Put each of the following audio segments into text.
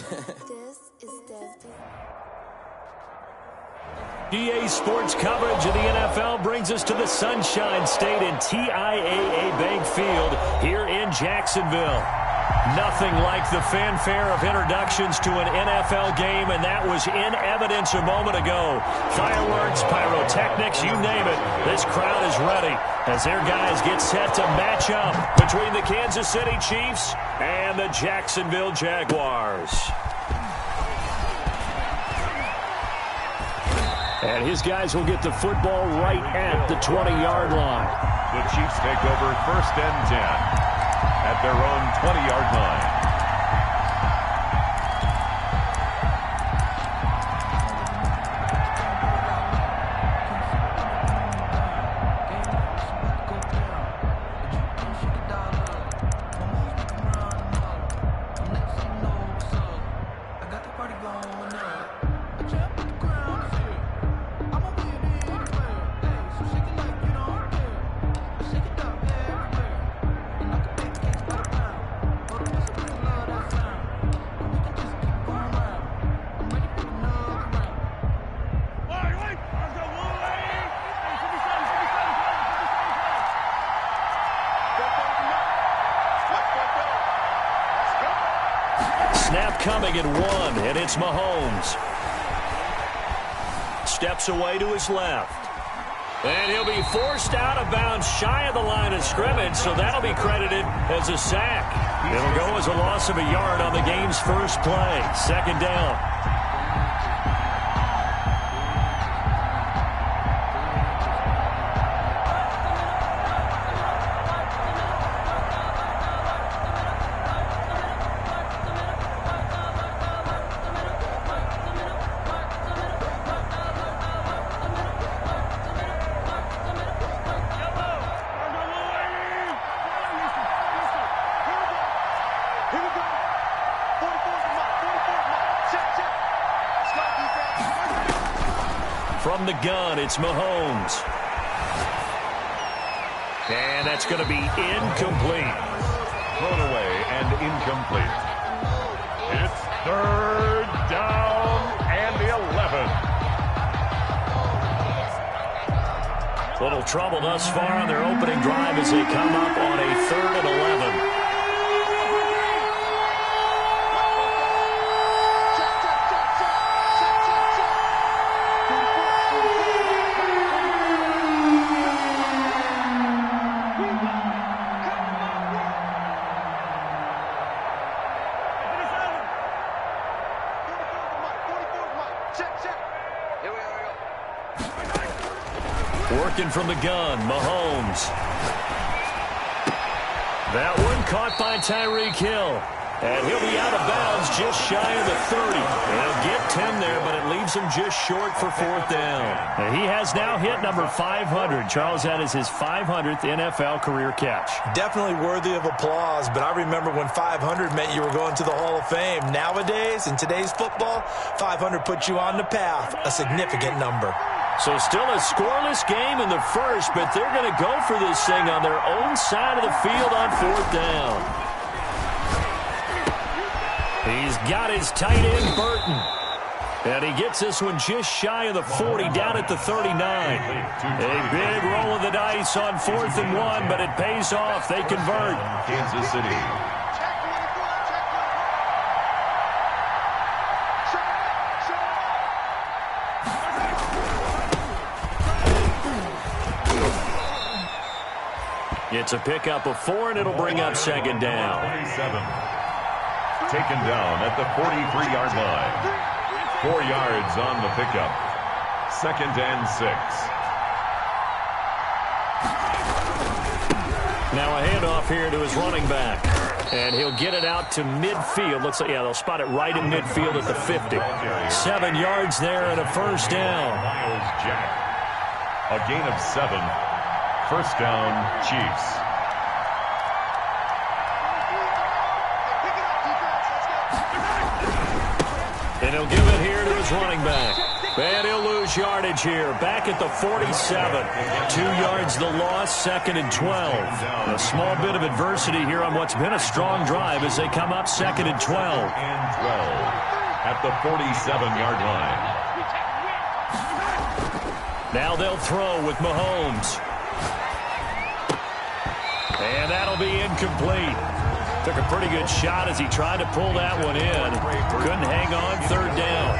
This is Dev. EA Sports coverage of the NFL brings us to the Sunshine State in TIAA Bank Field here in Jacksonville. Nothing like the fanfare of introductions to an NFL game, and that was in evidence a moment ago. Fireworks, pyrotechnics, you name it. This crowd is ready as their guys get set to match up between the Kansas City Chiefs and the Jacksonville Jaguars. And his guys will get the football right at the 20-yard line. The Chiefs take over 1st and 10 at their own 20-yard line. Snap coming at 1, and it's Mahomes. Steps away to his left. And he'll be forced out of bounds shy of the line of scrimmage, so that'll be credited as a sack. It'll go as a loss of a yard on the game's first play. 2nd down. From the gun, it's Mahomes. And that's going to be incomplete. Thrown away and incomplete. It's 3rd down and 11. Little trouble thus far on their opening drive as they come up on a 3rd and 11. Working from the gun, Mahomes. That one caught by Tyreek Hill. And he'll be out of bounds just shy of the 30. He'll get 10 there, but it leaves him just short for 4th down. And he has now hit number 500. Charles, that is his 500th NFL career catch. Definitely worthy of applause, but I remember when 500 meant you were going to the Hall of Fame. Nowadays, in today's football, 500 puts you on the path, a significant number. So still a scoreless game in the first, but they're going to go for this thing on their own side of the field on 4th down. He's got his tight end, Burton. And he gets this one just shy of the 40, down at the 39. A big roll of the dice on 4th and 1, but it pays off. They convert. Kansas City. It's a pickup of 4, and it'll bring up 2nd down. 27. Taken down at the 43-yard line. 4 yards on the pickup. 2nd and 6. Now a handoff here to his running back. And he'll get it out to midfield. Looks like, yeah, they'll spot it right in midfield at the 50. 7 yards there and a 1st down. Miles Jack. A gain of 7. 1st down, Chiefs. And he'll give it here to his running back. And he'll lose yardage here. Back at the 47. 2 yards the loss, 2nd and 12. A small bit of adversity here on what's been a strong drive as they come up 2nd and 12. And 12 at the 47-yard line. Now they'll throw with Mahomes. And that'll be incomplete. Took a pretty good shot as he tried to pull that one in. Couldn't hang on, 3rd down.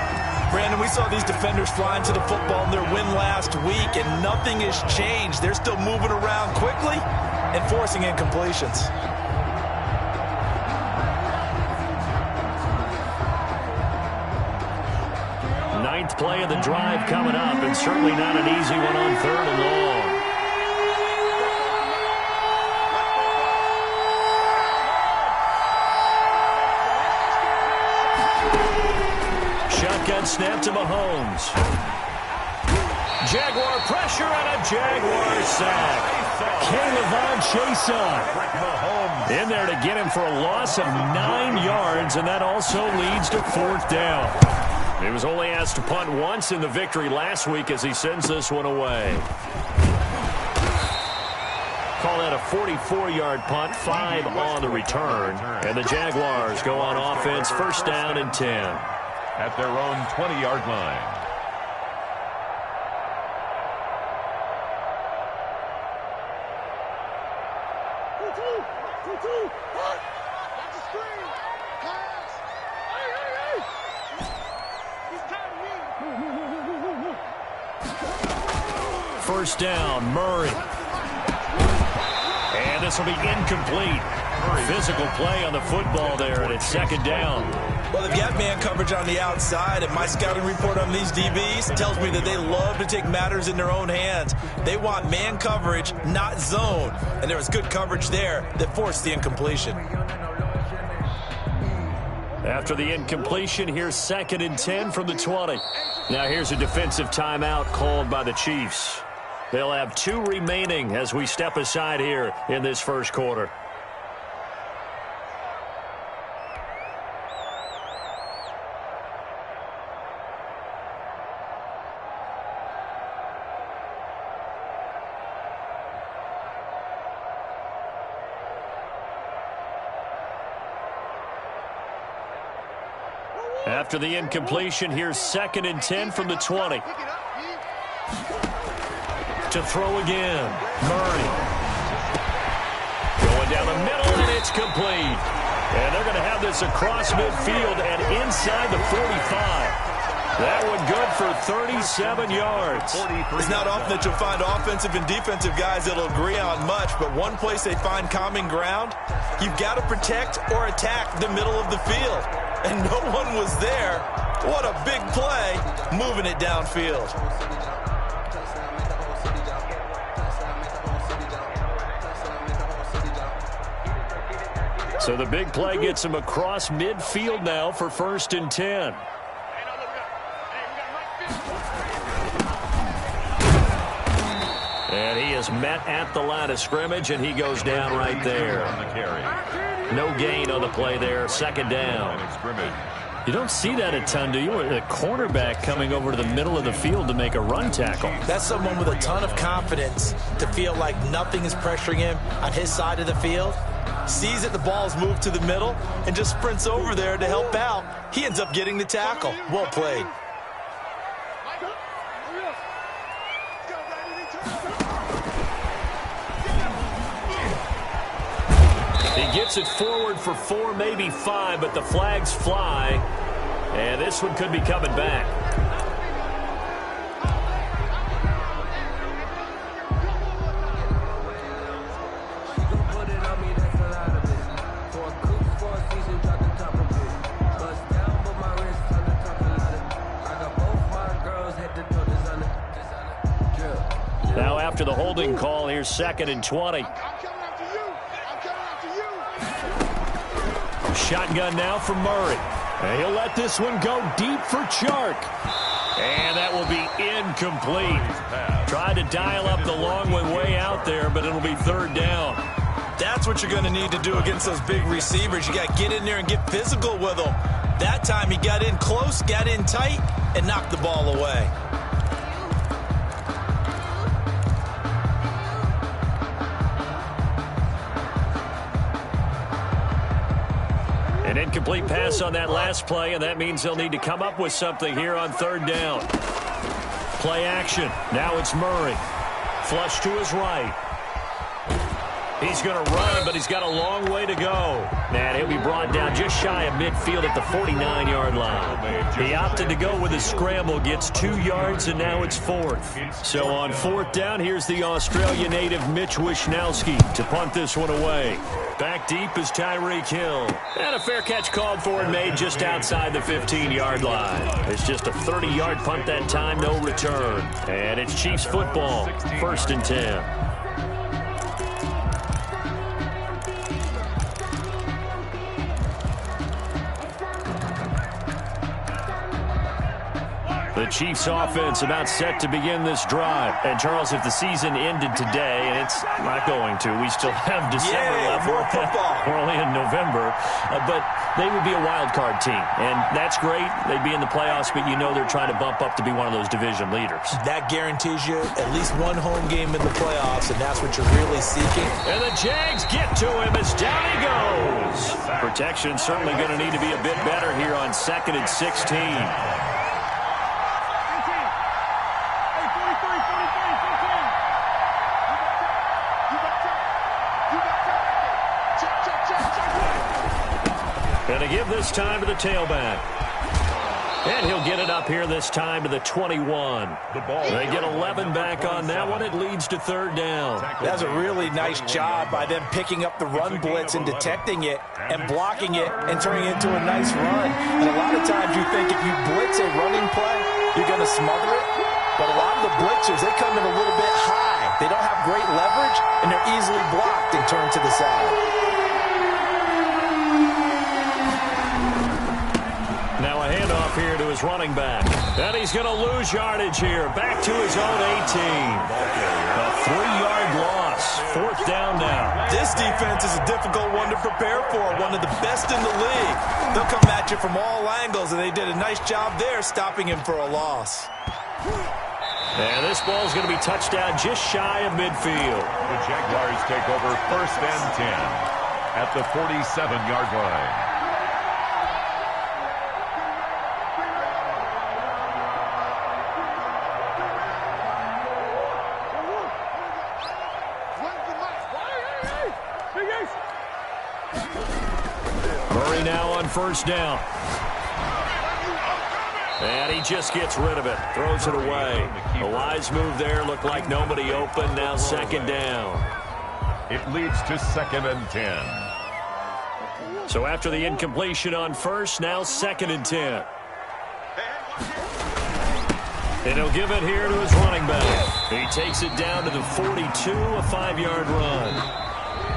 Brandon, we saw these defenders flying to the football in their win last week, and nothing has changed. They're still moving around quickly and forcing incompletions. Ninth play of the drive coming up, and certainly not an easy one on 3rd and long. Shotgun snap to Mahomes. Jaguar pressure and a Jaguar sack. K'Lavon Chaisson in there to get him for a loss of 9 yards, and that also leads to 4th down. He was only asked to punt once in the victory last week as he sends this one away. Call that a 44-yard punt, 5 on the return. And the Jaguars go on offense, 1st down and 10. At their own 20-yard line. First down, Murray. And this will be incomplete. Physical play on the football there, and it's 2nd down. Well, they've got man coverage on the outside, and my scouting report on these DBs tells me that they love to take matters in their own hands. They want man coverage, not zone. And there was good coverage there that forced the incompletion. After the incompletion, here's 2nd and 10 from the 20. Now here's a defensive timeout called by the Chiefs. They'll have 2 remaining as we step aside here in this first quarter. After the incompletion, here's 2nd and 10 from the 20. To throw again, Murray. Going down the middle, and it's complete. And they're going to have this across midfield and inside the 45. That one good for 37 yards. It's not often that you'll find offensive and defensive guys that'll agree on much, but one place they find common ground, you've got to protect or attack the middle of the field. And no one was there. What a big play, moving it downfield. So the big play gets him across midfield now for 1st and 10. And he is met at the line of scrimmage, and he goes down right there. No gain on the play there, 2nd down. You don't see that a ton, do you? A cornerback coming over to the middle of the field to make a run tackle. That's someone with a ton of confidence to feel like nothing is pressuring him on his side of the field. Sees that the ball's moved to the middle and just sprints over there to help out. He ends up getting the tackle. Well played. He gets it forward for 4, maybe 5, but the flags fly. And this one could be coming back. Now after the holding call, here's 2nd and 20. Shotgun now for Murray. And he'll let this one go deep for Chark. And that will be incomplete. Tried to dial up the long one way out there, but it'll be 3rd down. That's what you're going to need to do against those big receivers. You got to get in there and get physical with them. That time he got in close, got in tight, and knock the ball away. An incomplete pass on that last play, and that means they'll need to come up with something here on third down. Play action. Now it's Murray. Flush to his right. He's going to run, but he's got a long way to go. And he'll be brought down just shy of midfield at the 49-yard line. He opted to go with his scramble, gets 2 yards, and now it's fourth. So on fourth down, here's the Australia native Mitch Wishnowski to punt this one away. Back deep is Tyreek Hill. And a fair catch called for and made just outside the 15-yard line. It's just a 30-yard punt that time, no return. And it's Chiefs football, 1st and 10. The Chiefs offense about set to begin this drive. And, Charles, if the season ended today, and it's not going to, we still have December left. More football. We're only in November. But they would be a wild card team. And that's great. They'd be in the playoffs, but you know they're trying to bump up to be one of those division leaders. That guarantees you at least one home game in the playoffs, and that's what you're really seeking. And the Jags get to him as down he goes. Protection certainly going to need to be a bit better here on 2nd and 16. Going to give this time to the tailback. And he'll get it up here this time to the 21. They get 11 back on that one. It leads to third down. That's a really nice job by them picking up the run blitz and detecting it and blocking it and turning it into a nice run. And a lot of times you think if you blitz a running play, you're going to smother it. But a lot of the blitzers, they come in a little bit high. They don't have great leverage, and they're easily blocked and turned to the side. Now a handoff here to his running back. And he's going to lose yardage here. Back to his own 18. A 3-yard loss. 4th down now. This defense is a difficult one to prepare for. One of the best in the league. They'll come at you from all angles, and they did a nice job there stopping him for a loss. And this ball's going to be touched down just shy of midfield. The Jaguars take over 1st and 10 at the 47-yard line. Murray now on 1st down. And he just gets rid of it. Throws it away. A wise move there. Looked like nobody open. Now 2nd down. It leads to 2nd and 10. So after the incompletion on 1st, now 2nd and 10. And he'll give it here to his running back. He takes it down to the 42, a 5-yard run.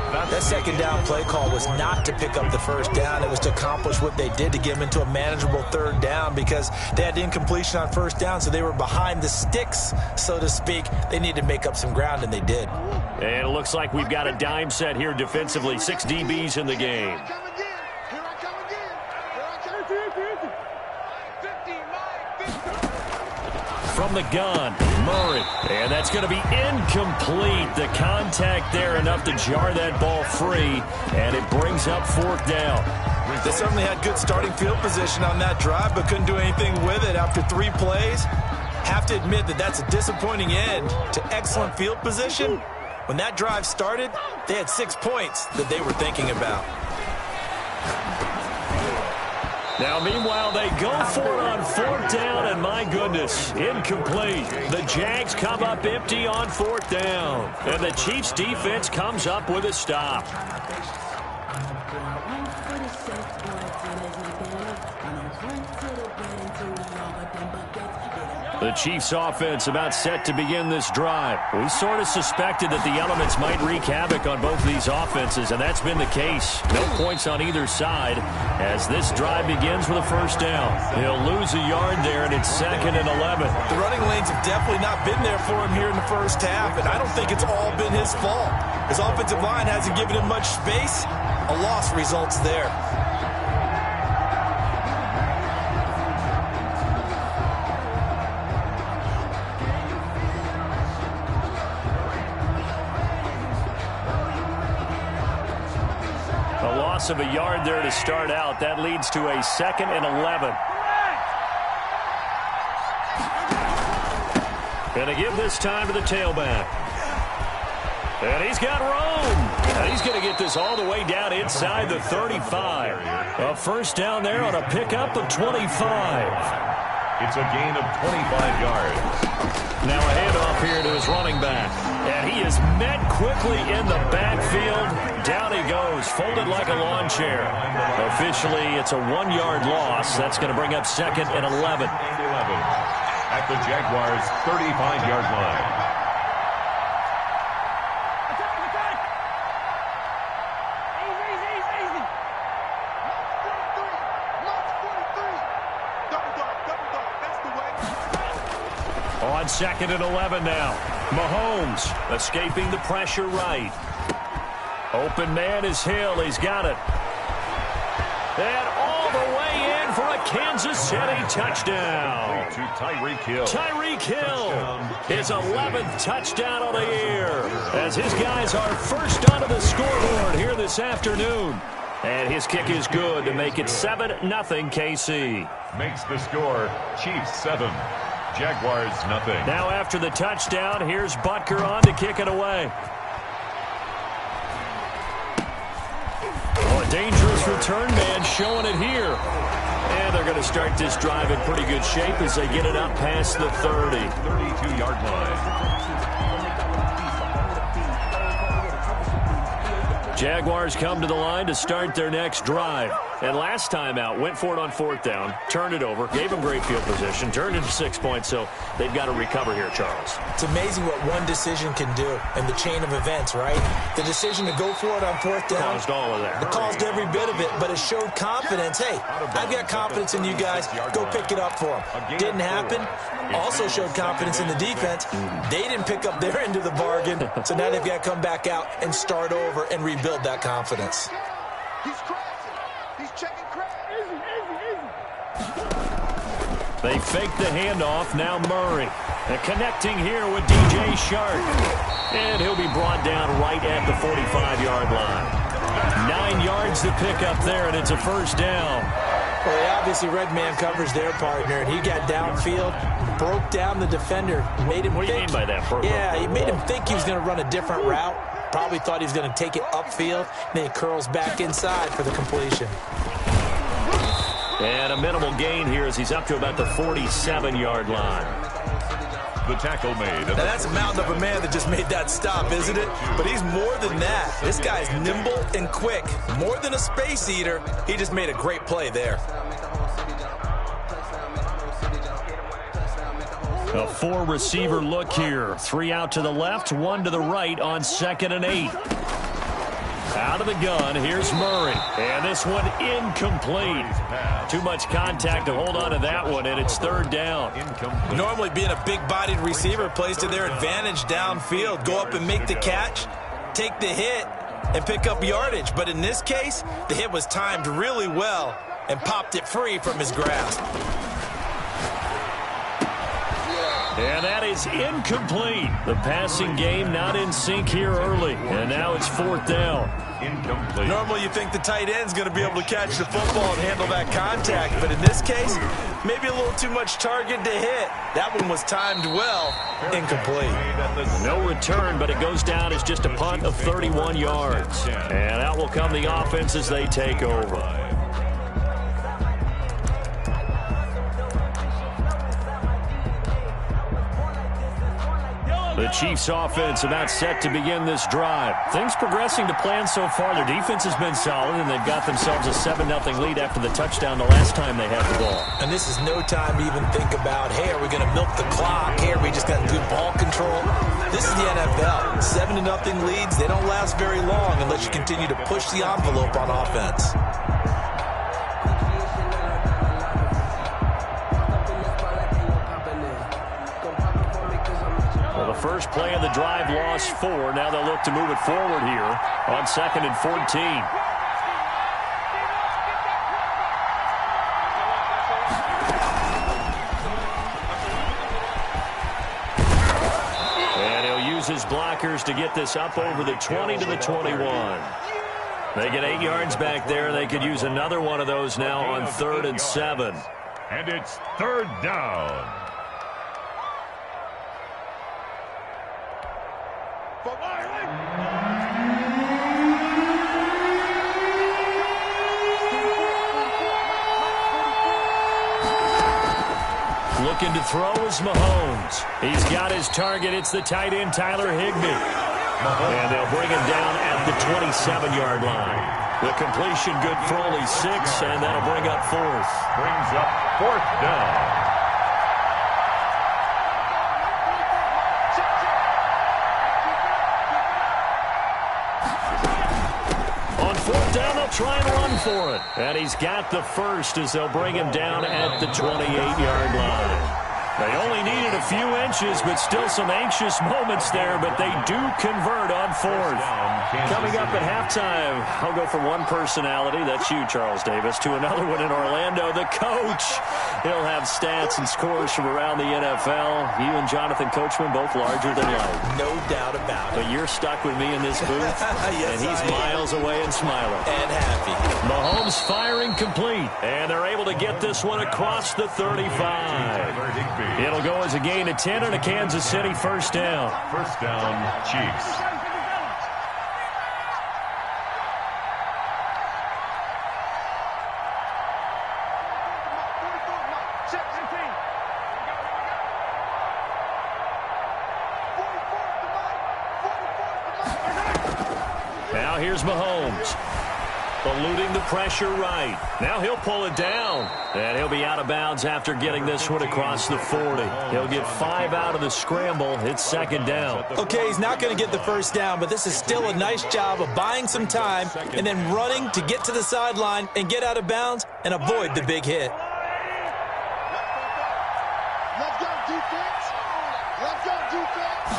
That 2nd down play call was not to pick up the 1st down. It was to accomplish what they did to get them into a manageable 3rd down because they had incompletion on 1st down, so they were behind the sticks, so to speak. They needed to make up some ground, and they did. And it looks like we've got a dime set here defensively. 6 DBs in the game. From the gun, Murray. And that's going to be incomplete. The contact there enough to jar that ball free. And it brings up 4th down. They certainly had good starting field position on that drive, but couldn't do anything with it after 3 plays. Have to admit that that's a disappointing end to excellent field position. When that drive started, they had 6 points that they were thinking about. Now, meanwhile, they go for it on 4th down, and my goodness, incomplete. The Jags come up empty on 4th down, and the Chiefs' defense comes up with a stop. The Chiefs' offense about set to begin this drive. We sort of suspected that the elements might wreak havoc on both these offenses, and that's been the case. No points on either side as this drive begins with a 1st down. He'll lose a yard there, and it's 2nd and 11. The running lanes have definitely not been there for him here in the 1st half, and I don't think it's all been his fault. His offensive line hasn't given him much space. A loss results there. A loss of a yard there to start out. That leads to a 2nd and 11. Going to give this time to the tailback. And he's got room. And he's going to get this all the way down inside the 35. A first down there on a pickup of 25. It's a gain of 25 yards. Now a handoff here to his running back. And he is met quickly in the backfield. Down he goes, folded like a lawn chair. Officially, it's a 1-yard loss. That's going to bring up 2nd and 11. At the Jaguars' 35-yard line. On 2nd and 11 now. Mahomes escaping the pressure right. Open man is Hill. He's got it. And all the way in for a Kansas City touchdown. To Tyreek Hill. Tyreek Hill, his 11th touchdown of the year, as his guys are first onto the scoreboard here this afternoon. And his kick is good to make it 7-0 KC. Makes the score Chiefs 7. Jaguars nothing. Now after the touchdown, here's Butker on to kick it away. Oh, a dangerous return man showing it here. And they're going to start this drive in pretty good shape as they get it up past the 30. 32-yard line. Jaguars come to the line to start their next drive. And last time out, went for it on 4th down, turned it over, gave them great field position, turned into 6 points, so they've got to recover here, Charles. It's amazing what one decision can do in the chain of events, right? The decision to go for it on 4th down. Caused all of that. It caused every bit of it, but it showed confidence. Hey, I've got confidence in you guys. Go pick it up for them. Didn't happen. Also showed confidence in the defense. They didn't pick up their end of the bargain, so now they've got to come back out and start over and rebuild that confidence. He's crashing. He's checking crash. They fake the handoff. Now Murray. And connecting here with DJ Shark. And he'll be brought down right at the 45-yard line. 9 yards to pick up there, and it's a first down. Well, they obviously red man covers their partner, and he got downfield, broke down the defender, made him What do you think. mean by that? Yeah, he made him think he was going to run a different route. Probably thought he was going to take it upfield. Then he curls back inside for the completion. And a minimal gain here as he's up to about the 47-yard line. The tackle made. Now that's a mountain of a man that just made that stop, isn't it? But he's more than that. This guy's nimble and quick. More than a space eater, he just made a great play there. A 4-receiver look here. 3 out to the left, 1 to the right on 2nd and 8. Out of the gun, here's Murray. And this one incomplete. Too much contact to hold on to that one, and it's 3rd down. Normally being a big-bodied receiver plays to their advantage downfield. Go up and make the catch, take the hit, and pick up yardage. But in this case, the hit was timed really well and popped it free from his grasp. And that is incomplete. The passing game not in sync here early. And now it's 4th down. Incomplete. Normally you think the tight end's going to be able to catch the football and handle that contact. But in this case, maybe a little too much target to hit. That one was timed well. Incomplete. No return, but it goes down as just a punt of 31 yards. And out will come the offense as they take over. The Chiefs offense about set to begin this drive. Things progressing to plan so far. Their defense has been solid, and they've got themselves a 7-0 lead after the touchdown the last time they had the ball. And this is no time to even think about, hey, are we going to milk the clock? Hey, are we just going to do ball control? This is the NFL. 7-0 leads, they don't last very long unless you continue to push the envelope on offense. First play of the drive, lost 4. Now they'll look to move it forward here on 2nd and 14. And he'll use his blockers to get this up over the 20 to the 21. They get 8 yards back there. They could use another one of those now on 3rd and 7. And it's 3rd down. Looking to throw is Mahomes. He's got his target. It's the tight end, Tyler Higbee. And they'll bring him down at the 27-yard line. The completion good for only 6, and that'll bring up 4th. Brings up 4th down. On 4th down, they'll try and run for it. And he's got the first as they'll bring him down at the 28-yard line. They only needed a few inches, but still some anxious moments there, but they do convert on 4th. Coming up at halftime, I'll go from one personality, that's you, Charles Davis, to another one in Orlando, the coach. He'll have stats and scores from around the NFL. You and Jonathan Coachman, both larger than life. No doubt about it. But you're stuck with me in this booth, yes, and he's miles away and smiling. And happy. Mahomes firing complete, and they're able to get this one across the 35. It'll go as a gain of 10 and a Kansas City first down. First down, Chiefs. Now here's Mahomes. Eluding the pressure right. Now he'll pull it down. And he'll be out of bounds after getting this one across the 40. He'll get 5 out of the scramble. It's 2nd down. Okay, he's not going to get the first down, but this is still a nice job of buying some time and then running to get to the sideline and get out of bounds and avoid the big hit. Let's go, defense. Let's go, defense.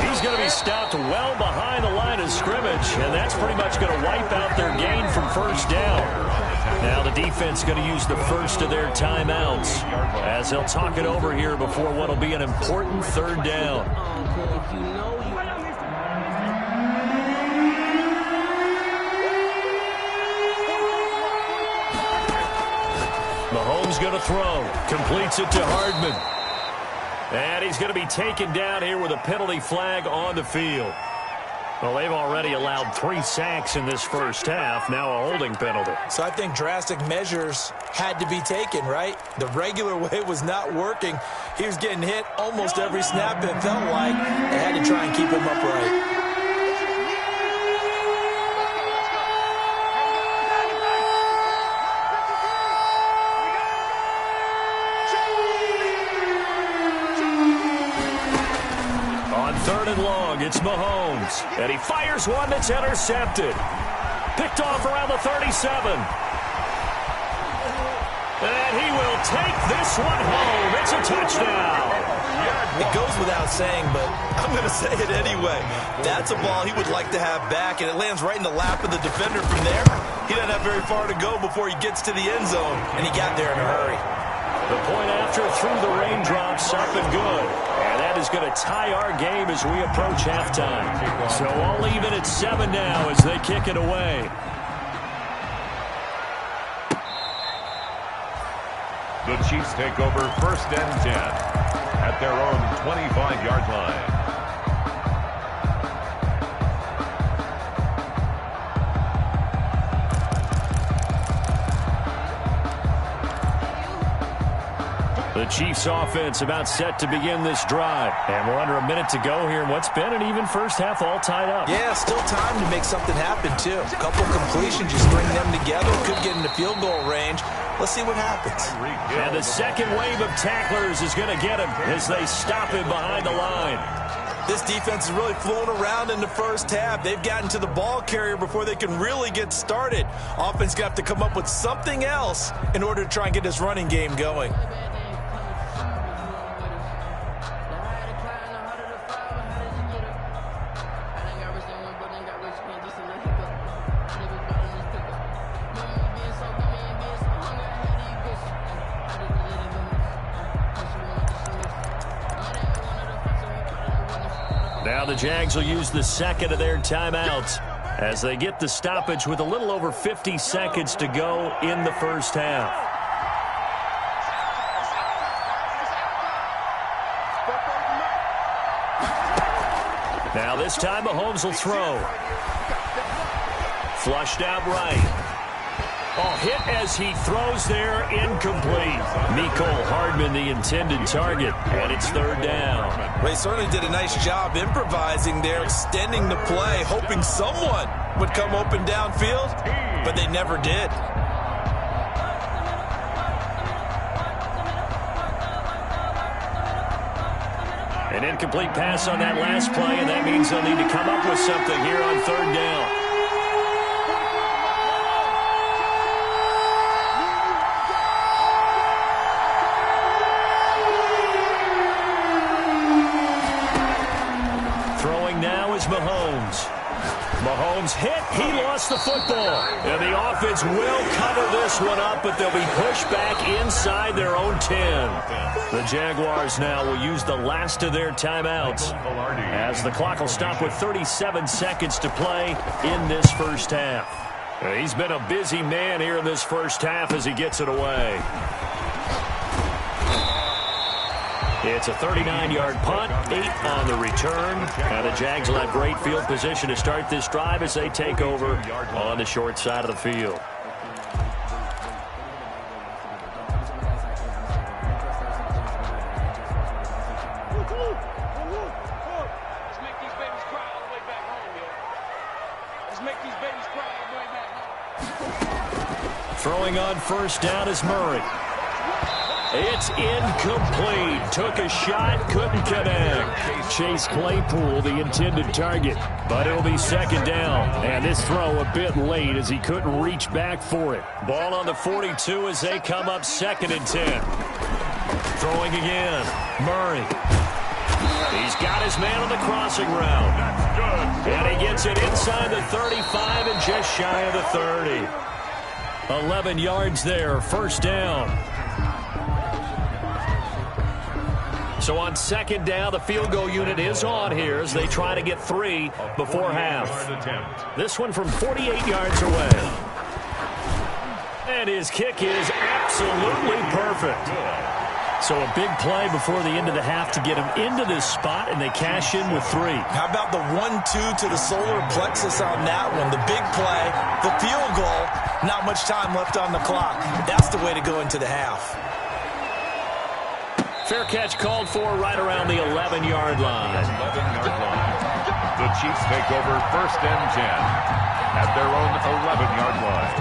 He's going to be stopped well behind the line of scrimmage, and that's pretty much going to wipe out their gain from first down. Now the defense going to use the first of their timeouts as they'll talk it over here before what will be an important 3rd down. Mahomes going to throw. Completes it to Hardman. And he's going to be taken down here with a penalty flag on the field. Well, they've already allowed 3 sacks in this first half. Now a holding penalty. So I think drastic measures had to be taken, right? The regular way was not working. He was getting hit almost every snap, it felt like. They had to try and keep him upright. It's Mahomes, and he fires one that's intercepted. Picked off around the 37. And he will take this one home. It's a touchdown. It goes without saying, but I'm going to say it anyway. That's a ball he would like to have back, and it lands right in the lap of the defender from there. He doesn't have very far to go before he gets to the end zone, and he got there in a hurry. The point after through the raindrops, up and good. And that is going to tie our game as we approach halftime. So I'll leave it at 7 now as they kick it away. The Chiefs take over 1st and 10 at their own 25-yard line. The Chiefs offense about set to begin this drive. And we're under a minute to go here in what's been an even first half all tied up. Yeah, still time to make something happen, too. A couple completions, you string them together, could get into field goal range. Let's see what happens. And the second wave of tacklers is going to get him as they stop him behind the line. This defense is really flown around in the first half. They've gotten to the ball carrier before they can really get started. Offense going to have to come up with something else in order to try and get this running game going. Now the Jags will use the second of their timeouts as they get the stoppage with a little over 50 seconds to go in the first half. Now this time Mahomes will throw. Flushed out right. Oh, hit as he throws there, incomplete. Mecole Hardman, the intended target, and it's third down. Well, he certainly did a nice job improvising there, extending the play, hoping someone would come open downfield, but they never did. An incomplete pass on that last play, and that means they'll need to come up with something here on third down. Mahomes hit. He lost the football. And the offense will cover this one up, but they'll be pushed back inside their own 10. The Jaguars now will use the last of their timeouts as the clock will stop with 37 seconds to play in this first half. He's been a busy man here in this first half as he gets it away. It's a 39-yard punt, 8 on the return. And the Jags will have great field position to start this drive as they take over on the short side of the field. Let's make these babies cry all the way back home, yo. Let's make these babies cry all the way back home. Throwing on first down is Murray. It's incomplete. Took a shot, couldn't connect. Chase Claypool, the intended target, but it'll be second down. And this throw a bit late as he couldn't reach back for it. Ball on the 42 as they come up second and 10. Throwing again. Murray. He's got his man on the crossing route. And he gets it inside the 35 and just shy of the 30. 11 yards there, first down. So on second down, the field goal unit is on here as they try to get 3 before half. This one from 48 yards away. And his kick is absolutely perfect. So a big play before the end of the half to get him into this spot, and they cash in with 3. How about the 1-2 to the solar plexus on that one? The big play, the field goal, not much time left on the clock. That's the way to go into the half. Fair catch called for right around the 11-yard line. 11-yard line. The Chiefs take over first and 10 at their own 11-yard line.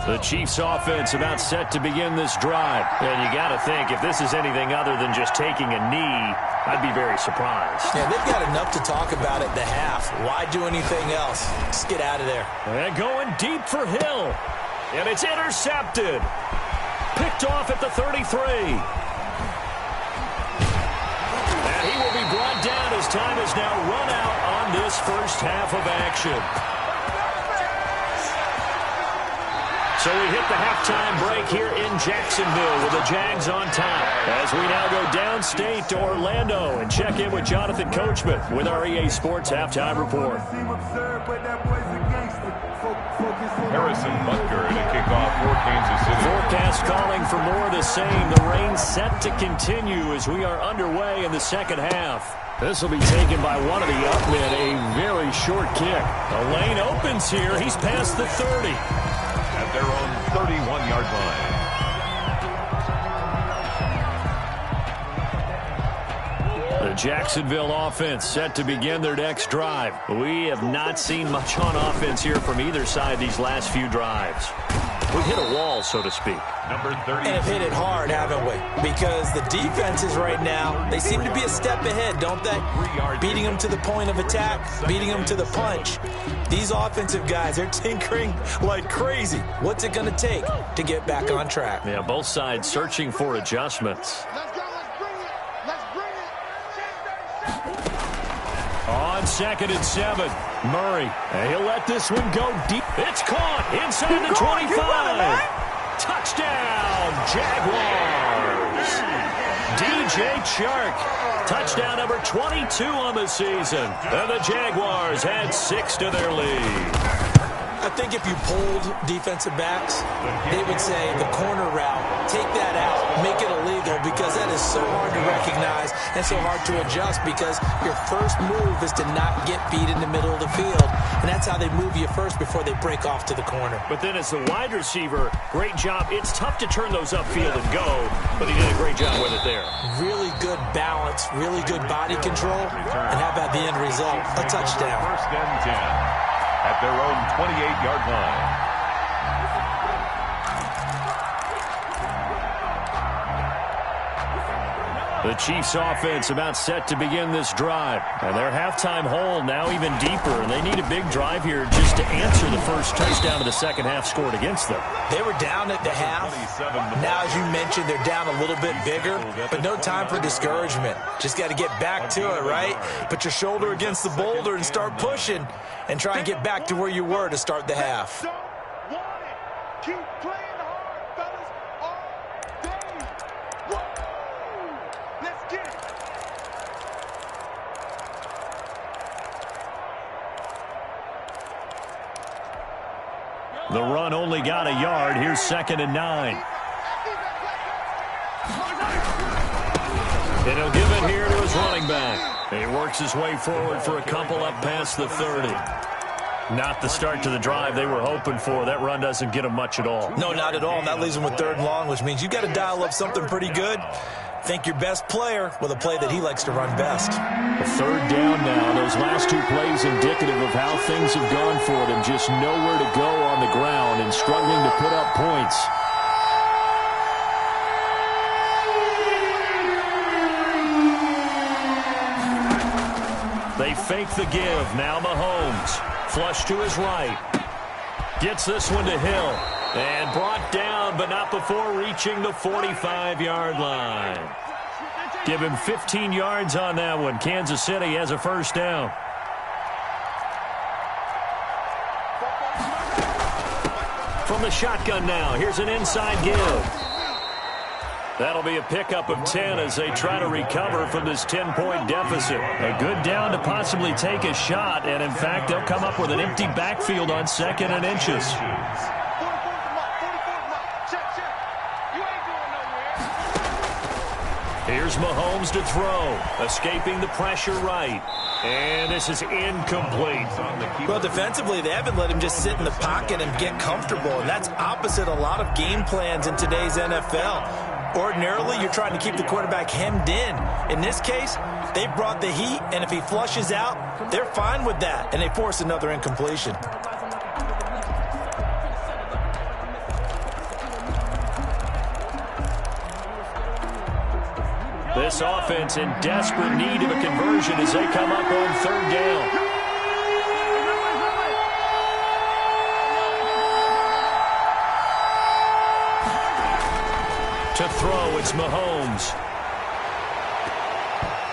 The Chiefs offense about set to begin this drive. And you got to think, if this is anything other than just taking a knee, I'd be very surprised. Yeah, they've got enough to talk about at the half. Why do anything else? Just get out of there. And going deep for Hill. And it's intercepted. Picked off at the 33. And he will be brought down as time is now run out on this first half of action. So we hit the halftime break here in Jacksonville with the Jags on top. As we now go downstate to Orlando and check in with Jonathan Coachman with our EA Sports Halftime Report. Harrison Butker to kick off for Kansas City. Forecast calling for more of the same. The rain set to continue as we are underway in the second half. This will be taken by one of the upmen, a very short kick. The lane opens here. He's past the 30. At their own 31-yard line. The Jacksonville offense set to begin their next drive. We have not seen much on offense here from either side these last few drives. We've hit a wall, so to speak. Number 30. And have hit it hard, haven't we? Because the defenses right now, they seem to be a step ahead, don't they? Beating them to the point of attack, beating them to the punch. These offensive guys, they're tinkering like crazy. What's it going to take to get back on track? Yeah, both sides searching for adjustments. Let's go. Let's bring it. Let's bring it. On 2nd and 7. Murray, he'll let this one go deep. It's caught inside the 25. Touchdown, Jaguars. DJ Chark. Touchdown number 22 on the season. And the Jaguars had 6 to their lead. I think if you polled defensive backs, they would say the corner route, take that out, make it illegal, because that is so hard to recognize and so hard to adjust, because your first move is to not get beat in the middle of the field. And that's how they move you first before they break off to the corner. But then as the wide receiver, great job. It's tough to turn those upfield and go, but he did a great job with it there. Really good balance, really good body control, and how about the end result? A touchdown. 1st and 10. At their own 28-yard line. The Chiefs offense about set to begin this drive. And their halftime hole now even deeper. And they need a big drive here just to answer the first touchdown of the second half scored against them. They were down at the half. Now, as you mentioned, they're down a little bit bigger. But no time for discouragement. Just got to get back to it, right? Put your shoulder against the boulder and start pushing. And try and get back to where you were to start the half. Keep playing hard, fellas, all day. Woo! Let's get it. The run only got a yard. Here's 2nd and 9. And he'll give it here to his running back. He works his way forward for a couple up past the 30. Not the start to the drive they were hoping for. That run doesn't get them much at all. No, not at all. And that leaves them with 3rd and long, which means you got to dial up something pretty good. Think your best player with a play that he likes to run best. A 3rd down now. Those last 2 plays indicative of how things have gone for them. Just nowhere to go on the ground and struggling to put up points. They fake the give. Now Mahomes. Flush to his right. Gets this one to Hill. And brought down, but not before reaching the 45-yard line. Give him 15 yards on that one. Kansas City has a 1st down. From the shotgun now. Here's an inside give. That'll be a pickup of 10 as they try to recover from this 10-point deficit. A good down to possibly take a shot, and in fact, they'll come up with an empty backfield on 2nd and inches. Here's Mahomes to throw, escaping the pressure right. And this is incomplete. Well, defensively, they haven't let him just sit in the pocket and get comfortable, and that's opposite a lot of game plans in today's NFL. Ordinarily, you're trying to keep the quarterback hemmed in. In this case, they brought the heat, and if he flushes out, they're fine with that, and they force another incompletion. This offense in desperate need of a conversion as they come up on 3rd down. To throw, it's Mahomes.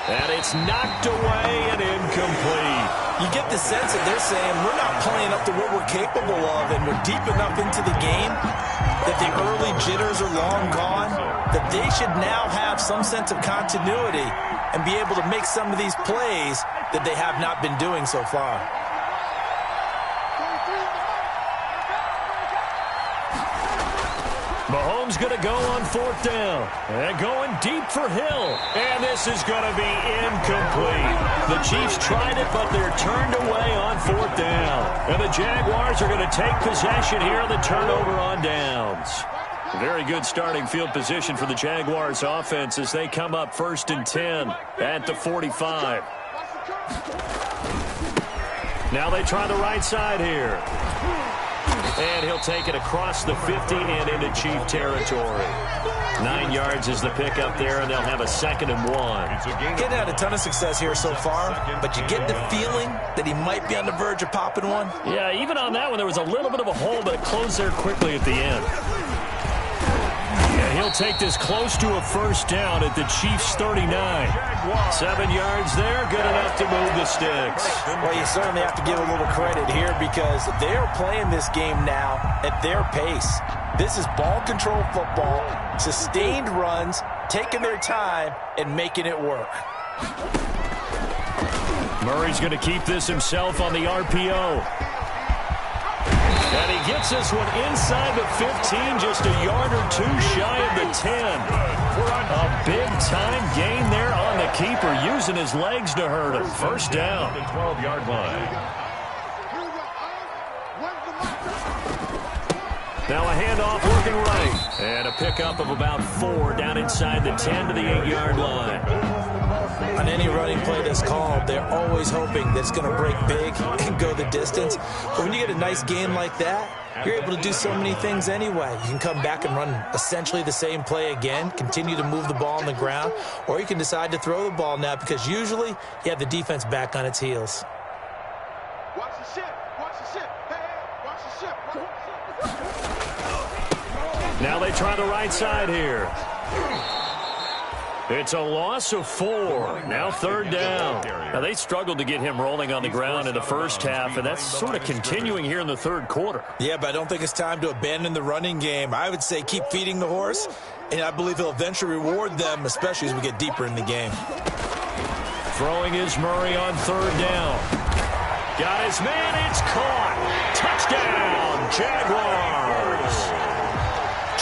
And it's knocked away and incomplete. You get the sense that they're saying we're not playing up to what we're capable of, and we're deep enough into the game that the early jitters are long gone, that they should now have some sense of continuity and be able to make some of these plays that they have not been doing so far. Mahomes going to go on 4th down. And going deep for Hill. And this is going to be incomplete. The Chiefs tried it, but they're turned away on 4th down. And the Jaguars are going to take possession here on the turnover on downs. Very good starting field position for the Jaguars offense as they come up 1st and 10 at the 45. Now they try the right side here. And he'll take it across the 50 and into Chief territory. 9 yards is the pickup there, and they'll have a 2nd and 1. Getting had a ton of success here so far, but you get the feeling that he might be on the verge of popping one. Yeah, even on that one, there was a little bit of a hole, but it closed there quickly at the end. And he'll take this close to a first down at the Chiefs' 39. 7 yards there, good enough to move the sticks. Well, you certainly have to give a little credit here because they're playing this game now at their pace. This is ball control football, sustained runs, taking their time, and making it work. Murray's going to keep this himself on the RPO. And he gets this one inside the 15, just a yard or two shy of the 10. A big-time gain there on the keeper, using his legs to hurt him. First down. The 12-yard line. Now a handoff working right. And a pickup of about 4 down inside the 10 to the 8-yard line. On any running play that's called, they're always hoping that it's going to break big and go the distance. But when you get a nice game like that, you're able to do so many things anyway. You can come back and run essentially the same play again, continue to move the ball on the ground, or you can decide to throw the ball now because usually you have the defense back on its heels. Watch the ship. Watch the ship. Hey, watch the ship. Now they try the right side here. It's a loss of 4. Now third down. Now they struggled to get him rolling on the ground in the first half, and that's sort of continuing here in the third quarter. Yeah, but I don't think it's time to abandon the running game. I would say keep feeding the horse, and I believe he'll eventually reward them, especially as we get deeper in the game. Throwing is Murray on third down. Got his man. It's caught. Touchdown, Jaguars.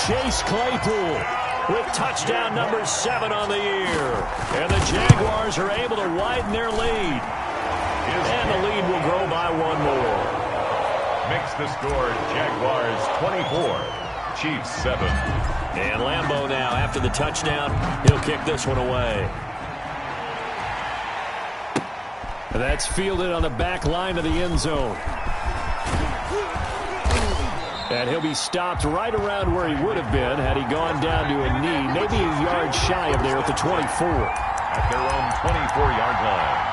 Chase Claypool with touchdown number 7 on the year. And the Jaguars are able to widen their lead. And the lead will grow by 1 more. Makes the score Jaguars 24, Chiefs 7. And Lambeau now, after the touchdown, he'll kick this one away. And that's fielded on the back line of the end zone. And he'll be stopped right around where he would have been had he gone down to a knee, maybe a yard shy of there at the 24. At their own 24-yard line.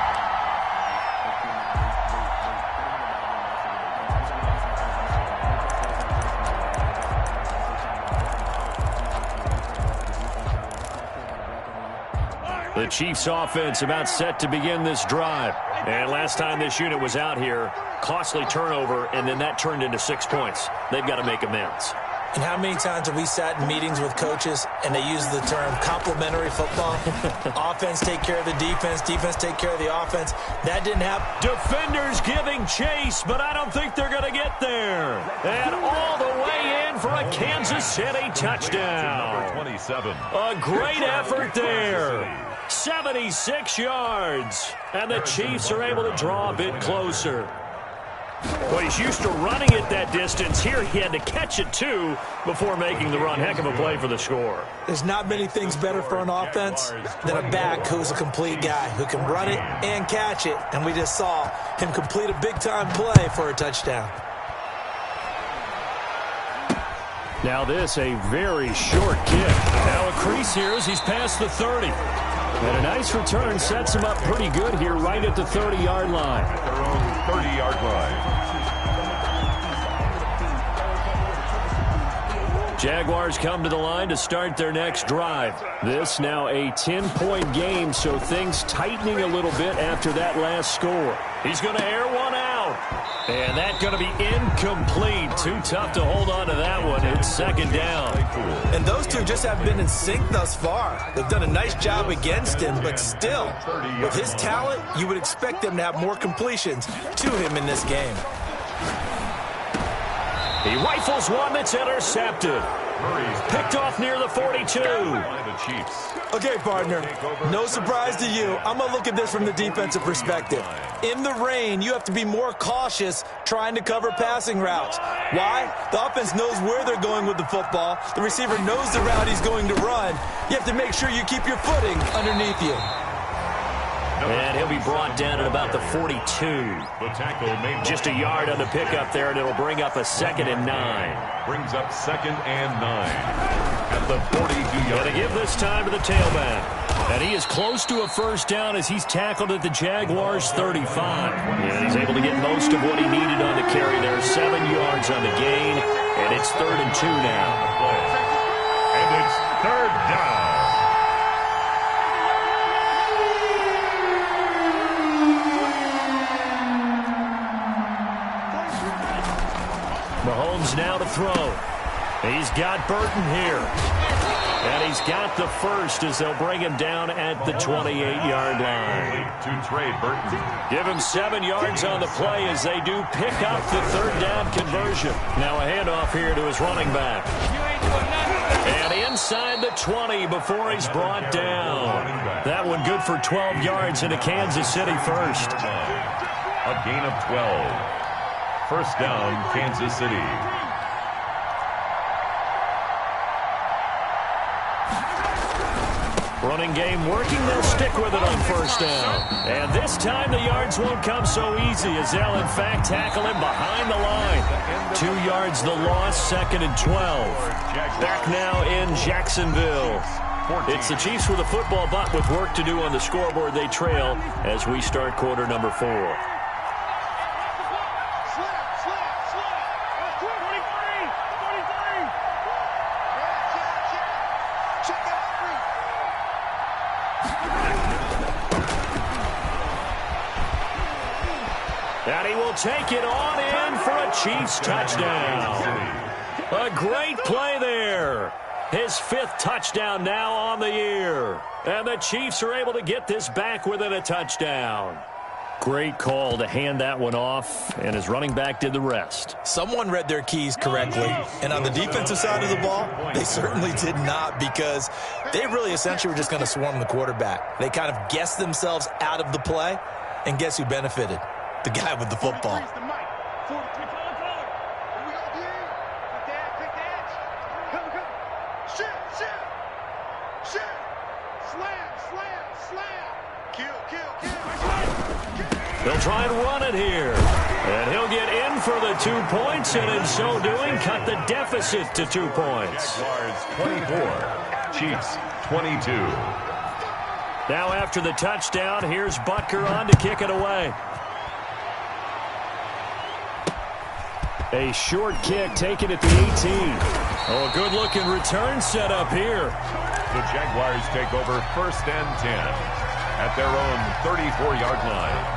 The Chiefs offense about set to begin this drive. And last time this unit was out here, costly turnover, and then that turned into 6 points. They've got to make amends. And how many times have we sat in meetings with coaches and they use the term complementary football? Offense take care of the defense, defense take care of the offense. That didn't happen. Defenders giving chase, but I don't think they're going to get there. And all the way in for a Kansas City touchdown. 27. A great effort there. 76 yards. And the Chiefs are able to draw a bit closer. Well, he's used to running it that distance. Here he had to catch it, too, before making the run. Heck of a play for the score. There's not many things better for an offense than a back who's a complete guy, who can run it and catch it. And we just saw him complete a big-time play for a touchdown. Now this, a very short kick. Now a crease here as he's past the 30. And a nice return sets him up pretty good here right at the 30-yard line. At their own 30-yard line. Jaguars come to the line to start their next drive. This now a 10-point game, so things tightening a little bit after that last score. He's going to air one out. And that's going to be incomplete. Too tough to hold on to that one. It's second down. And those two just haven't been in sync thus far. They've done a nice job against him, but still, with his talent, you would expect them to have more completions to him in this game. He rifles one that's intercepted. Picked off near the 42. Okay, partner, no surprise to you. I'm going to look at this from the defensive perspective. In the rain, you have to be more cautious trying to cover passing routes. Why? The offense knows where they're going with the football. The receiver knows the route he's going to run. You have to make sure you keep your footing underneath you. And he'll be brought down at about the 42. Just a yard on the pickup there, and it'll bring up a 2nd and 9. Brings up 2nd and 9 at the 42-yard. Going to give this time to the tailback. And he is close to a first down as he's tackled at the Jaguars' 35. And he's able to get most of what he needed on the carry there. 7 yards on the gain, and it's 3rd and 2 now. And And it's third down. Mahomes now to throw. He's got Burton here. And he's got the first as they'll bring him down at the 28-yard line. To trade Burton. Give him 7 yards on the play as they do pick up the third down conversion. Now a handoff here to his running back. And inside the 20 before he's brought down. That one good for 12 yards into Kansas City first. A gain of 12. First down, Kansas City. Running game working. They'll stick with it on first down. And this time the yards won't come so easy as they'll, in fact, tackle him behind the line. 2 yards the loss, 2nd and 12. Back now in Jacksonville. It's the Chiefs with a football, but with work to do on the scoreboard, they trail as we start quarter number 4. And he will take it on in for a Chiefs touchdown. A great play there. His 5th touchdown now on the year. And the Chiefs are able to get this back within a touchdown. Great call to hand that one off, and his running back did the rest. Someone read their keys correctly, and on the defensive side of the ball, they certainly did not, because they really essentially were just going to swarm the quarterback. They kind of guessed themselves out of the play, and guess who benefited? The guy with the football. They'll try and run it here. And he'll get in for the 2 points, and in so doing, cut the deficit to 2 points. Jaguars 24, Chiefs 22. Now after the touchdown, here's Butker on to kick it away. A short kick taken at the 18. Oh, a good-looking return set up here. The Jaguars take over 1st and 10 at their own 34-yard line.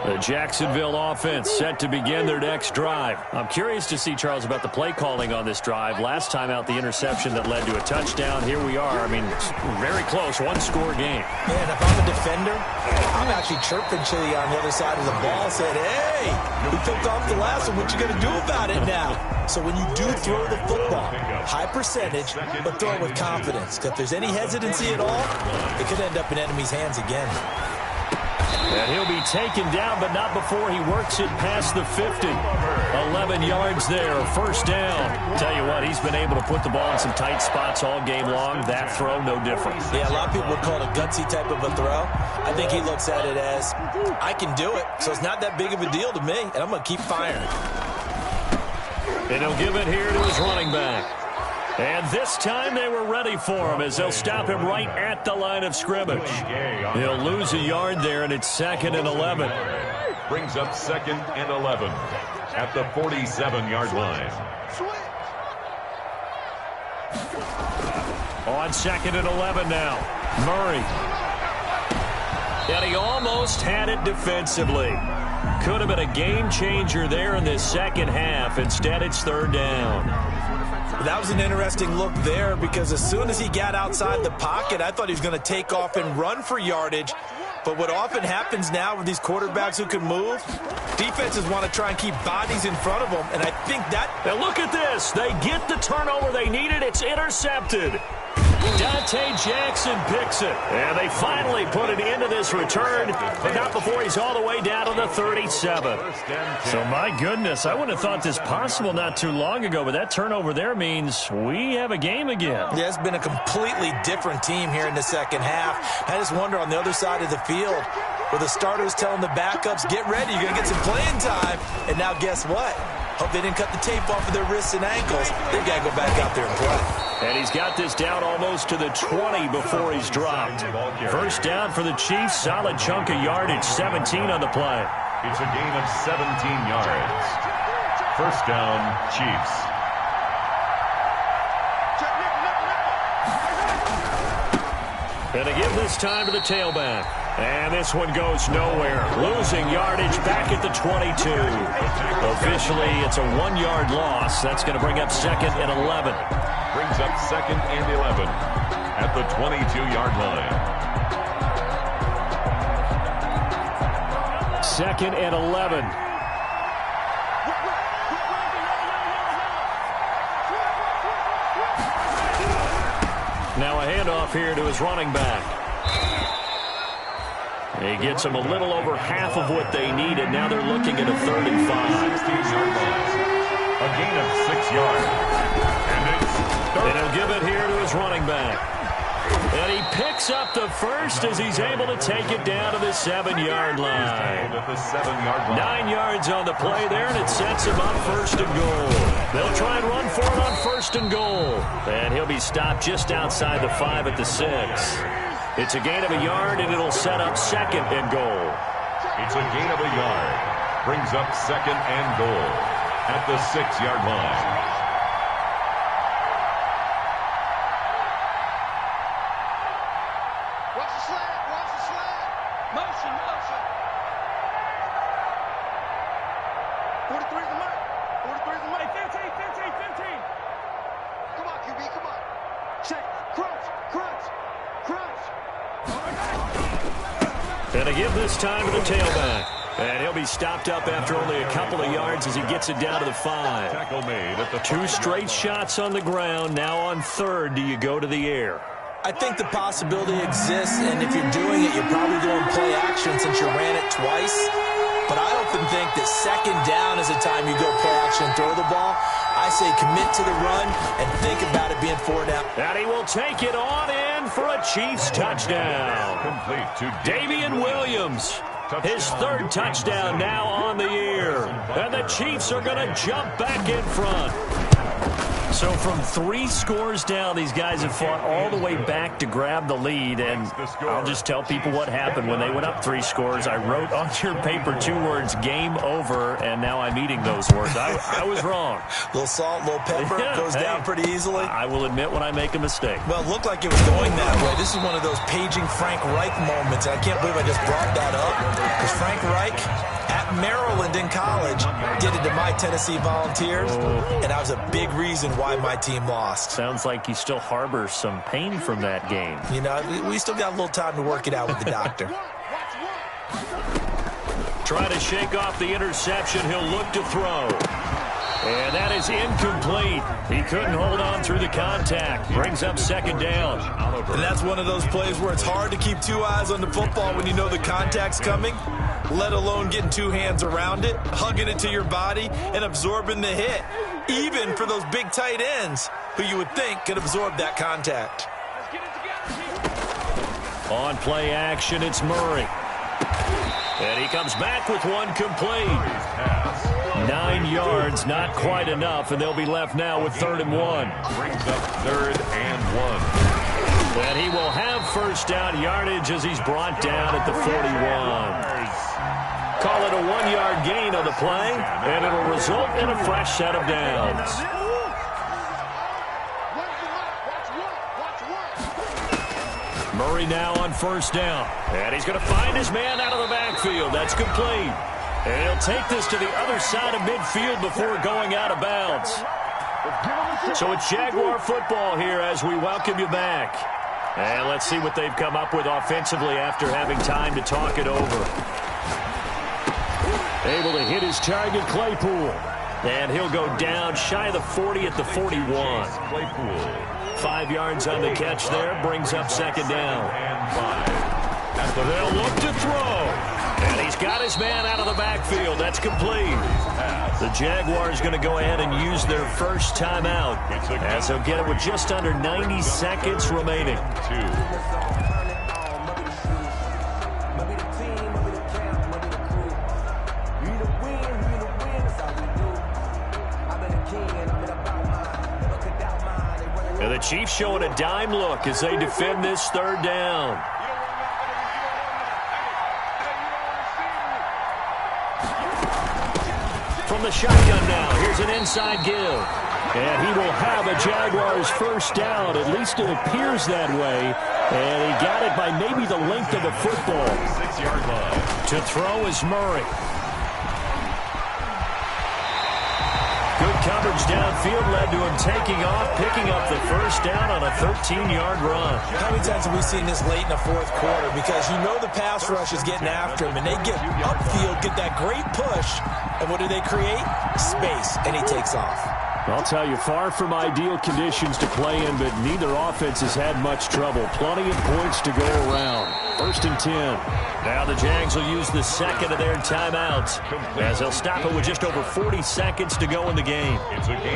The Jacksonville offense set to begin their next drive. I'm curious to see, Charles, about the play calling on this drive. Last time out, the interception that led to a touchdown. Here we are. I mean, very close, 1-score game. Man, if I'm a defender, I'm actually chirping Chili on the other side of the ball, saying, hey, we picked off the last one. What you going to do about it now? So when you do throw the football, high percentage, but throw it with confidence. If there's any hesitancy at all, it could end up in enemy's hands again. And he'll be taken down, but not before he works it past the 50. 11 yards there, first down. Tell you what, he's been able to put the ball in some tight spots all game long. That throw, no different. Yeah, a lot of people would call it a gutsy type of a throw. I think he looks at it as, I can do it, so it's not that big of a deal to me, and I'm going to keep firing. And he'll give it here to his running back. And this time they were ready for him as they'll stop him right at the line of scrimmage. He'll lose a yard there, and it's 2nd and 11. Brings up 2nd and 11 at the 47-yard line. On 2nd and 11 now, Murray. And he almost had it defensively. Could have been a game changer there in this second half. Instead, it's 3rd down. That was an interesting look there, because as soon as he got outside the pocket, I thought he was going to take off and run for yardage. But what often happens now with these quarterbacks who can move, defenses want to try and keep bodies in front of them, and I think that... Now look at this. They get the turnover they needed. It's intercepted. Dante Jackson picks it. And they finally put it into this return, but not before he's all the way down to the 37. So, my goodness, I wouldn't have thought this possible not too long ago, but that turnover there means we have a game again. Yeah, it's been a completely different team here in the second half. I just wonder on the other side of the field, where the starters telling the backups, get ready, you're going to get some playing time. And now guess what? Hope they didn't cut the tape off of their wrists and ankles. They've got to go back out there and play. And he's got this down almost to the 20 before he's dropped. First down for the Chiefs. Solid chunk of yardage. 17 on the play. It's a gain of 17 yards. First down, Chiefs. And they give this time to the tailback. And this one goes nowhere. Losing yardage back at the 22. Officially, it's a 1-yard loss. That's going to bring up 2nd and 11. Brings up 2nd and 11 at the 22-yard line. 2nd and 11. Now a handoff here to his running back. He gets them a little over half of what they needed. Now they're looking at a 3rd and 5. 16-yard line. A gain of 6 yards. And he'll give it here to his running back. And he picks up the first as he's able to take it down to the 7-yard line. 9 yards on the play there, and it sets him up 1st and goal. They'll try and run for it on 1st and goal. And he'll be stopped just outside the 5 at the 6. It's a gain of a yard, and it'll set up 2nd and goal. It's a gain of a yard. Brings up 2nd and goal at the 6-yard line. And to give this time to the tailback. And he'll be stopped up after only a couple of yards as he gets it down to the 5. Tackle made at the 2 straight shots on the ground. Now on 3rd, do you go to the air? I think the possibility exists, and if you're doing it, you're probably doing play action since you ran it twice. But I often think that 2nd down is the time you go play action and throw the ball. I say commit to the run and think about it being 4 down. And he will take it on in for a Chiefs touchdown. complete to Damian Williams. His 3rd touchdown now on the year. And the Chiefs are going to jump back in front. So from 3 scores down, these guys have fought all the way back to grab the lead. And I'll just tell people what happened when they went up 3 scores. I wrote on your paper 2 words, game over, and now I'm eating those words. I was wrong. A little salt, a little pepper, goes down pretty easily. I will admit when I make a mistake. Well, it looked like it was going that way. This is one of those paging Frank Reich moments. I can't believe I just brought that up. Because Frank Reich at Maryland in college did it to my Tennessee Volunteers, and that was a big reason why my team lost. Sounds like you still harbor some pain from that game. You know, we still got a little time to work it out with the doctor. Try to shake off the interception. He'll look to throw. And that is incomplete. He couldn't hold on through the contact. Brings up 2nd down. And that's one of those plays where it's hard to keep 2 eyes on the football when you know the contact's coming, let alone getting 2 hands around it, hugging it to your body, and absorbing the hit. Even for those big tight ends who you would think could absorb that contact. On play action, it's Murray. And he comes back with one complete. 9 yards, not quite enough, and they'll be left now with 3rd and 1. brings up 3rd and 1. And he will have 1st down yardage as he's brought down at the 41. Call it a 1-yard gain on the play, and it'll result in a fresh set of downs. Murray now on 1st down. And he's going to find his man out of the backfield. That's complete. And he'll take this to the other side of midfield before going out of bounds. So it's Jaguar football here as we welcome you back. And let's see what they've come up with offensively after having time to talk it over. Able to hit his target, Claypool. And he'll go down shy of the 40 at the 41. Claypool. 5 yards on the catch there, brings up 2nd down. They'll look to throw. And he's got his man out of the backfield. That's complete. The Jaguars going to go ahead and use their first timeout as they'll get it with just under 90 seconds remaining. 2. And the Chiefs showing a dime look as they defend this 3rd down. from the shotgun now. Here's an inside give. And he will have a Jaguars first down. At least it appears that way. And he got it by maybe the length of the football. 6-yard line. To throw is Murray. Good coverage downfield led to him taking off, picking up the first down on a 13-yard run. How many times have we seen this late in the fourth quarter? Because you know the pass rush is getting after him, and they get upfield, get that great push, and what do they create? Space, and he takes off. I'll tell you, far from ideal conditions to play in, but neither offense has had much trouble. Plenty of points to go around. 1st and 10. Now the Jags will use the second of their timeouts as they'll stop it with just over 40 seconds to go in the game.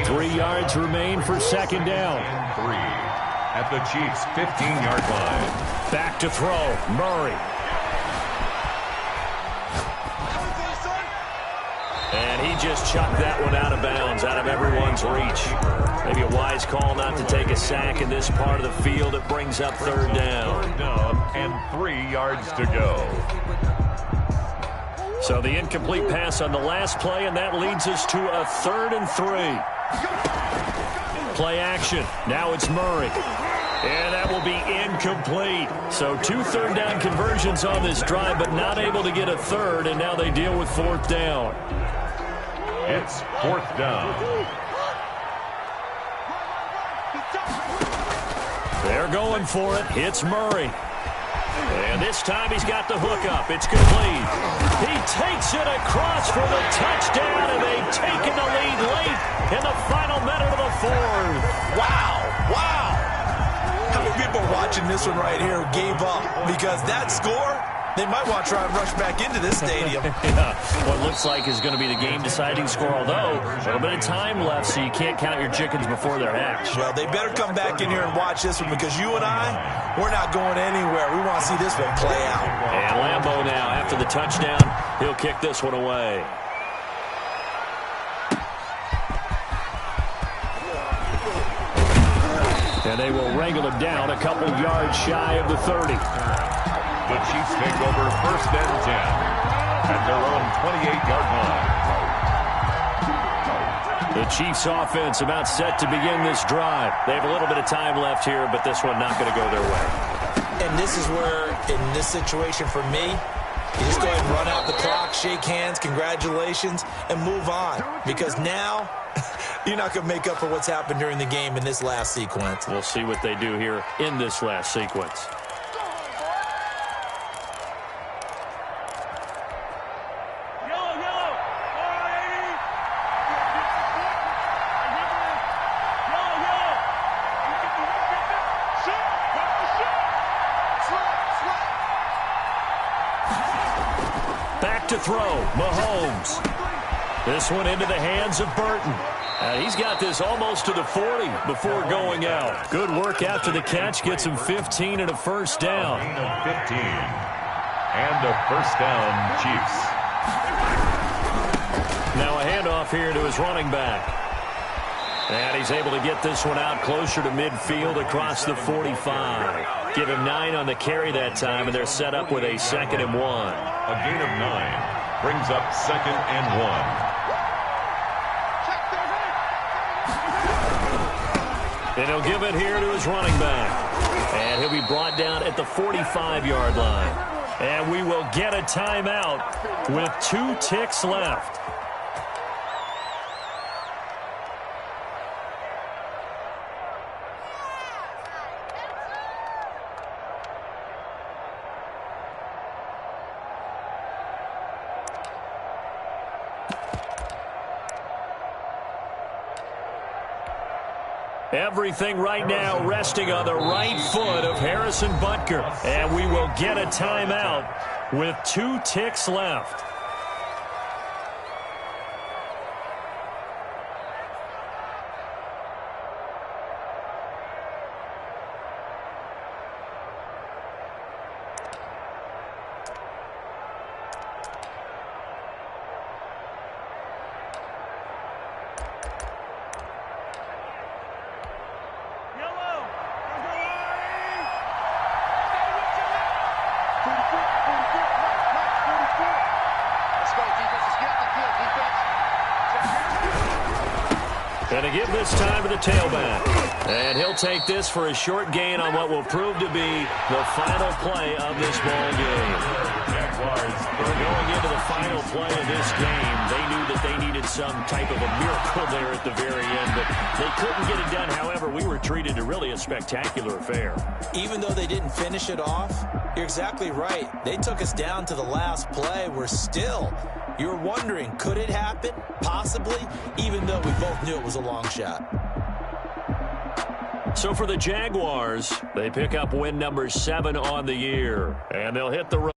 3 yards remain for second down. 3 at the Chiefs' 15-yard line. Back to throw, Murray. And he just chucked that one out of bounds, out of everyone's reach. Maybe a wise call not to take a sack in this part of the field. It brings up third down. Third down and 3 yards to go. So the incomplete pass on the last play, and that leads us to a 3rd and 3. Play action. Now it's Murray. And that will be incomplete. So 2 third-down conversions on this drive, but not able to get a third, and now they deal with 4th down. It's 4th down. They're going for it. It's Murray. And this time he's got the hook up. It's complete. He takes it across for the touchdown, and they've taken the lead late in the final minute of the 4th. Wow, wow. How many people watching this one right here gave up? Because that score, they might want to try and rush back into this stadium. Yeah, what looks like is going to be the game-deciding score, although a little bit of time left, so you can't count your chickens before they're hatched. Well, they better come back in here and watch this one, because you and I, we're not going anywhere. We want to see this one play out. And Lambeau now, after the touchdown, he'll kick this one away. And they will wrangle him down a couple yards shy of the 30. The Chiefs take over 1st and 10 at their own 28-yard line. The Chiefs offense about set to begin this drive. They have a little bit of time left here, but this one not going to go their way. And this is where, in this situation for me, you just go ahead and run out the clock, shake hands, congratulations, and move on. Because now, you're not going to make up for what's happened during the game in this last sequence. We'll see what they do here in this last sequence. Back to throw, Mahomes. This one into the hands of Burton. He's got this almost to the 40 before going out. Good work after the catch. Gets him 15 and a first down. A gain of 15 and a first down, Chiefs. Now a handoff here to his running back. And he's able to get this one out closer to midfield across the 45. Give him 9 on the carry that time, and they're set up with a 2nd and 1. A gain of 9 brings up 2nd and 1. And he'll give it here to his running back. And he'll be brought down at the 45-yard line. And we will get a timeout with 2 ticks left. Everything right now resting on the right foot of Harrison Butker. And we will get a timeout with 2 ticks left. And to give this time to the tailback. And he'll take this for a short gain on what will prove to be the final play of this ball game. Going into the final play of this game, they knew that they needed some type of a miracle there at the very end, but they couldn't get it done. However, we were treated to really a spectacular affair. Even though they didn't finish it off, you're exactly right. They took us down to the last play. We're still, you're wondering, could it happen? Possibly, even though we both knew it was a long shot. So for the Jaguars, they pick up win number 7 on the year, and they'll hit the road.